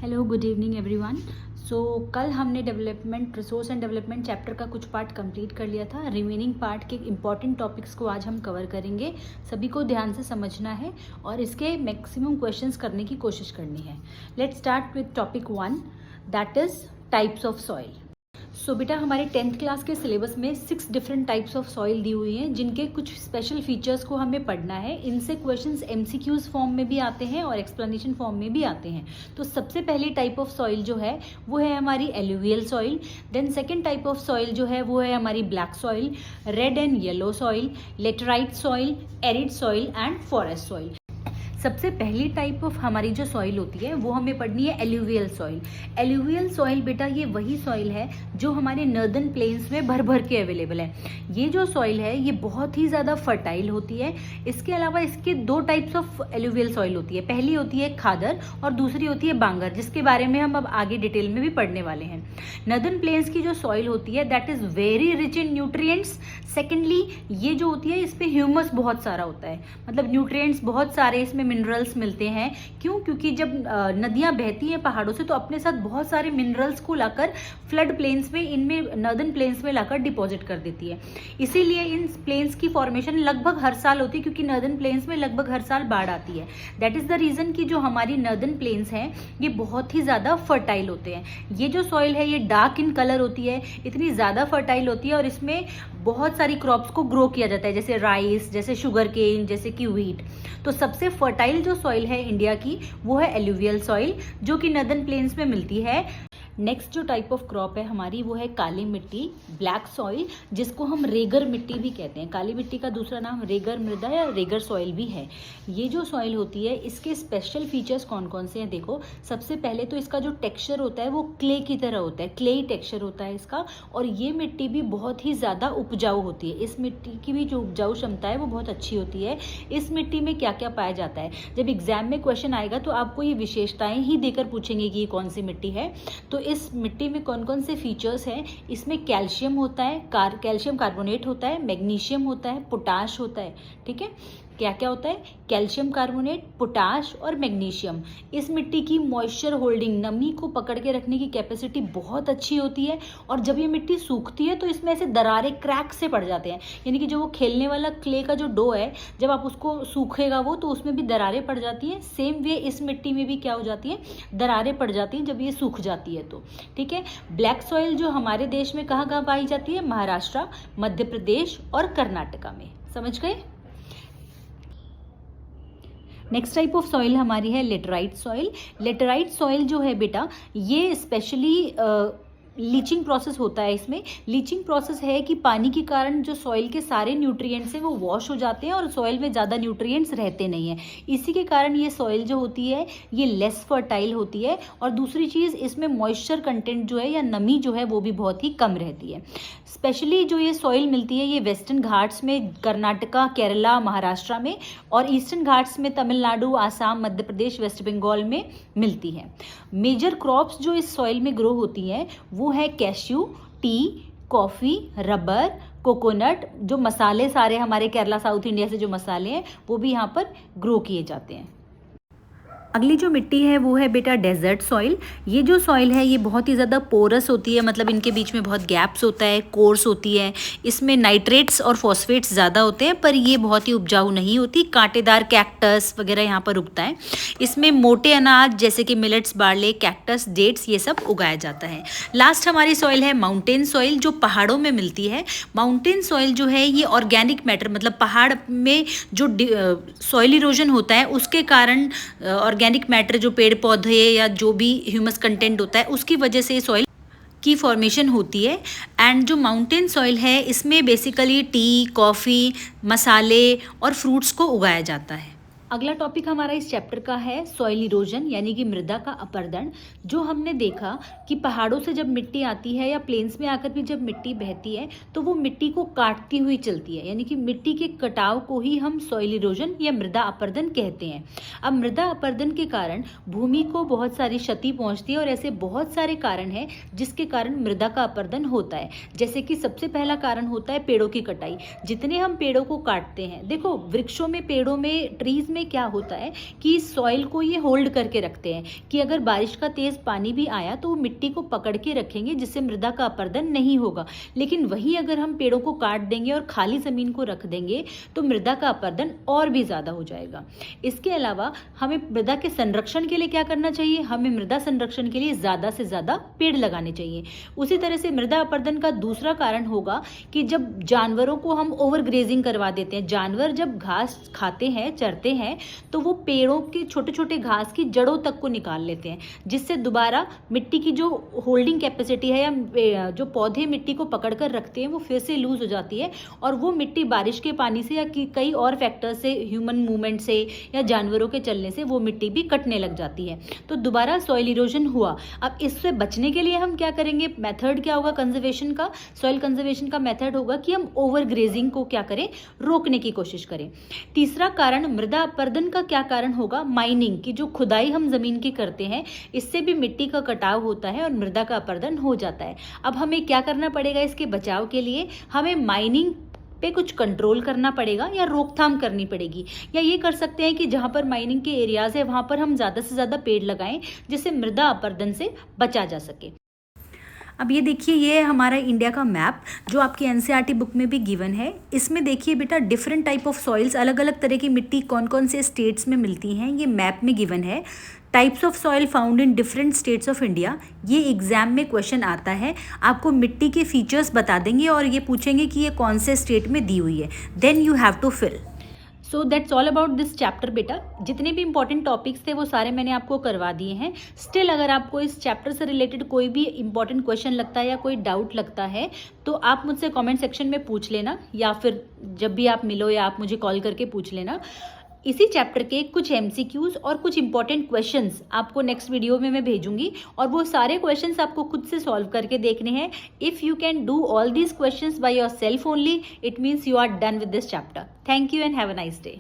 Hello good evening everyone. कल हमने development resource and development chapter का कुछ पार्ट कंप्लीट कर लिया था। रिमेनिंग पार्ट के इम्पॉर्टेंट टॉपिक्स को आज हम कवर करेंगे। सभी को ध्यान से समझना है और इसके मैक्सिमम क्वेश्चंस करने की कोशिश करनी है। Let's start with topic 1, that is types of soil. बेटा हमारे 10th क्लास के सिलेबस में 6 डिफरेंट टाइप्स ऑफ सॉइल दी हुई हैं, जिनके कुछ स्पेशल फीचर्स को हमें पढ़ना है। इनसे क्वेश्चंस MCQs फॉर्म में भी आते हैं और एक्सप्लेनेशन फॉर्म में भी आते हैं। तो सबसे पहली टाइप ऑफ सॉइल जो है वो है हमारी alluvial soil. Then second type of soil जो है वो है हमारी black soil, red and yellow soil, laterite soil, arid soil and forest soil. सबसे पहली टाइप ऑफ हमारी जो सॉइल होती है वो हमें पढ़नी है एलुवियल सॉइल। एलुवियल सॉइल बेटा ये वही सॉइल है जो हमारे नॉर्दर्न प्लेन्स में भर भर के अवेलेबल है। ये जो सॉइल है ये बहुत ही ज़्यादा फर्टाइल होती है। इसके अलावा इसके 2 टाइप्स ऑफ एलुवियल सॉइल होती है। पहली होती है खादर और दूसरी होती है बांगर, जिसके बारे में हम अब आगे डिटेल में भी पढ़ने वाले हैं। नॉर्दर्न प्लेन्स की जो सॉइल होती है that is very rich in nutrients. Secondly ये जो होती है इस पर ह्यूमस बहुत सारा होता है, मतलब न्यूट्रिएंट्स बहुत सारे इसमें मिनरल्स मिलते हैं। क्यों? क्योंकि जब नदियां बहती हैं पहाड़ों से तो अपने साथ बहुत सारे मिनरल्स को लाकर फ्लड प्लेन्स में, इनमें नॉर्दर्न प्लेन्स में लाकर डिपॉजिट कर देती है। इसीलिए इन प्लेन्स की फॉर्मेशन लगभग हर साल होती है, क्योंकि नॉर्दर्न प्लेन्स में लगभग हर साल बाढ़ आती है। दैट इज द रीजन कि जो हमारी नॉर्दर्न प्लेन्स हैं ये बहुत ही ज़्यादा फर्टाइल होते हैं। ये जो सॉइल है ये डार्क इन कलर होती है, इतनी ज़्यादा फर्टाइल होती है और इसमें बहुत सारी क्रॉप्स को ग्रो किया जाता है, जैसे राइस, जैसे शुगर केन, जैसे कि व्हीट। तो सबसे फर्टाइल जो सॉइल है इंडिया की वो है एलुवियल सॉइल, जो कि नॉर्दर्न प्लेन्स में मिलती है। नेक्स्ट जो टाइप ऑफ क्रॉप है हमारी वो है काली मिट्टी, ब्लैक सॉइल, जिसको हम रेगर मिट्टी भी कहते हैं। काली मिट्टी का दूसरा नाम रेगर मृदा या रेगर सॉइल भी है। ये जो सॉइल होती है इसके स्पेशल फीचर्स कौन कौन से हैं देखो। सबसे पहले तो इसका जो टेक्सचर होता है वो क्ले की तरह होता है, क्लेई टेक्सचर होता है इसका। और ये मिट्टी भी बहुत ही ज़्यादा उपजाऊ होती है। इस मिट्टी की भी जो उपजाऊ क्षमता है वो बहुत अच्छी होती है। इस मिट्टी में क्या क्या पाया जाता है, जब एग्जाम में क्वेश्चन आएगा तो आपको ये विशेषताएं ही देकर पूछेंगे कि ये कौन सी मिट्टी है। तो इस मिट्टी में कौन कौन से फीचर्स हैं, इसमें कैल्शियम होता है, कैल्शियम कार्बोनेट होता है, मैग्नीशियम होता है, पोटाश होता है। ठीक है, क्या क्या होता है? कैल्शियम कार्बोनेट, पोटाश और मैग्नीशियम। इस मिट्टी की मॉइस्चर होल्डिंग, नमी को पकड़ के रखने की कैपेसिटी बहुत अच्छी होती है। और जब ये मिट्टी सूखती है तो इसमें ऐसे दरारें, क्रैक से पड़ जाते हैं। यानी कि जो वो खेलने वाला क्ले का जो डो है, जब आप उसको सूखेगा वो तो उसमें भी दरारें पड़ जाती हैं। सेम वे इस मिट्टी में भी क्या हो जाती है, दरारें पड़ जाती हैं जब ये सूख जाती है तो। ठीक है, ब्लैक सॉइल जो हमारे देश में कहाँ कहाँ पाई जाती है? महाराष्ट्र, मध्य प्रदेश और कर्नाटका में। समझ गए? नेक्स्ट टाइप ऑफ सॉइल हमारी है लेटराइट सॉइल। लेटराइट सॉइल जो है बेटा ये स्पेशली लीचिंग प्रोसेस होता है। इसमें लीचिंग प्रोसेस है कि पानी के कारण जो सॉइल के सारे न्यूट्रिएंट्स हैं वो वॉश हो जाते हैं और सॉइल में ज़्यादा न्यूट्रिएंट्स रहते नहीं हैं। इसी के कारण ये सॉइल जो होती है ये लेस फर्टाइल होती है। और दूसरी चीज़, इसमें मॉइस्चर कंटेंट जो है या नमी जो है वो भी बहुत ही कम रहती है। स्पेशली जो ये सॉइल मिलती है ये वेस्टर्न घाट्स में, कर्नाटका, केरला, महाराष्ट्र में, और ईस्टर्न घाट्स में तमिलनाडु, आसाम, मध्य प्रदेश, वेस्ट बंगाल में मिलती है। मेजर क्रॉप्स जो इस सॉइल में ग्रो होती हैं वो है cashew, T, coffee, rubber, coconut. जो मसाले सारे हमारे केरला, साउथ इंडिया से जो मसाले हैं वो भी यहाँ पर ग्रो किए जाते हैं। अगली जो मिट्टी है वो है बेटा डेजर्ट सॉइल। ये जो सॉइल है ये बहुत ही ज़्यादा पोरस होती है, मतलब इनके बीच में बहुत गैप्स होता है, कोर्स होती है। इसमें नाइट्रेट्स और फॉस्फेट्स ज़्यादा होते हैं, पर ये बहुत ही उपजाऊ नहीं होती। कांटेदार कैक्टस वगैरह यहाँ पर उगता है। इसमें मोटे अनाज जैसे कि मिलेट्स, बार्ले, कैक्टस, डेट्स, ये सब उगाया जाता है। लास्ट हमारी सॉइल है माउंटेन सॉइल, जो पहाड़ों में मिलती है। माउंटेन सॉइल जो है ये ऑर्गेनिक मैटर, मतलब पहाड़ में जो सॉइल इरोजन होता है उसके कारण ऑर्गेनिक मैटर, जो पेड़ पौधे या जो भी ह्यूमस कंटेंट होता है उसकी वजह से सॉइल की फॉर्मेशन होती है। एंड जो माउंटेन सॉइल है इसमें बेसिकली टी, कॉफ़ी, मसाले और फ्रूट्स को उगाया जाता है। अगला टॉपिक हमारा इस चैप्टर का है सॉइल इरोजन, यानी कि मृदा का अपरदन। जो हमने देखा कि पहाड़ों से जब मिट्टी आती है या प्लेन्स में आकर भी जब मिट्टी बहती है तो वो मिट्टी को काटती हुई चलती है, यानी कि मिट्टी के कटाव को ही हम सॉइल इरोजन या मृदा अपरदन कहते हैं। अब मृदा अपरदन के कारण भूमि को बहुत सारी क्षति पहुंचती है और ऐसे बहुत सारे कारण हैं जिसके कारण मृदा का अपरदन होता है। जैसे कि सबसे पहला कारण होता है पेड़ों की कटाई। जितने हम पेड़ों को काटते हैं, देखो वृक्षों में, पेड़ों में, ट्रीज में में क्या होता है कि सॉइल को ये होल्ड करके रखते हैं कि अगर बारिश का तेज पानी भी आया तो वो मिट्टी को पकड़ के रखेंगे जिससे मृदा का अपरदन नहीं होगा। लेकिन वही अगर हम पेड़ों को काट देंगे और खाली जमीन को रख देंगे तो मृदा का अपरदन और भी ज्यादा हो जाएगा। इसके अलावा हमें मृदा के संरक्षण के लिए क्या करना चाहिए, हमें मृदा संरक्षण के लिए ज्यादा से ज्यादा पेड़ लगाने चाहिए। उसी तरह से मृदा अपरदन का दूसरा कारण होगा कि जब जानवरों को हम ओवर ग्रेजिंग करवा देते हैं, जानवर जब घास खाते हैं, चरते हैं, तो वो पेड़ों के छोटे छोटे घास की जड़ों तक को निकाल लेते हैं, जिससे दोबारा मिट्टी की जो होल्डिंग कैपेसिटी है या जो पौधे मिट्टी को पकड़ कर रखते हैं वो फिर से लूज हो जाती है और वो मिट्टी बारिश के पानी से या कई और फैक्टर से, ह्यूमन मूवमेंट से या जानवरों के चलने से वो मिट्टी भी कटने लग जाती है, तो दोबारा सॉइल इरोजन हुआ। अब इससे बचने के लिए हम क्या करेंगे, मेथड क्या होगा कंजर्वेशन का, सॉइल कंजर्वेशन का मेथड होगा कि हम ओवर ग्रेजिंग को क्या करें, रोकने की कोशिश करें। तीसरा कारण मृदा अपरदन का क्या कारण होगा, माइनिंग की जो खुदाई हम जमीन की करते हैं, इससे भी मिट्टी का कटाव होता है और मृदा का अपरदन हो जाता है। अब हमें क्या करना पड़ेगा इसके बचाव के लिए, हमें माइनिंग पे कुछ कंट्रोल करना पड़ेगा या रोकथाम करनी पड़ेगी, या ये कर सकते हैं कि जहां पर माइनिंग के एरियाज है वहां पर हम ज्यादा से ज्यादा पेड़ लगाएं जिससे मृदा अपरदन से बचा जा सके। अब ये देखिए, ये है हमारा इंडिया का मैप जो आपकी एनसीईआरटी बुक में भी गिवन है। इसमें देखिए बेटा डिफरेंट टाइप ऑफ सॉइल्स, अलग अलग तरह की मिट्टी कौन कौन से स्टेट्स में मिलती हैं, ये मैप में गिवन है। Types of soil found in different states of India, ये एग्जाम में क्वेश्चन आता है, आपको मिट्टी के फीचर्स बता देंगे और ये पूछेंगे कि ये कौन से स्टेट में दी हुई है, then you have to fill. So that's all about this chapter बेटा। जितने भी इंपॉर्टेंट टॉपिक्स थे वो सारे मैंने आपको करवा दिए हैं। स्टिल अगर आपको इस चैप्टर से रिलेटेड कोई भी इंपॉर्टेंट क्वेश्चन लगता है या कोई डाउट लगता है तो आप मुझसे कमेंट सेक्शन में पूछ लेना, या फिर जब भी आप मिलो या आप मुझे कॉल करके पूछ लेना। इसी चैप्टर के कुछ MCQs और कुछ इंपॉर्टेंट क्वेश्चंस आपको नेक्स्ट वीडियो में मैं भेजूंगी और वो सारे क्वेश्चंस आपको खुद से सॉल्व करके देखने हैं। If you can do all these questions by your self only, it means you are done with this chapter. Thank you and have a nice day.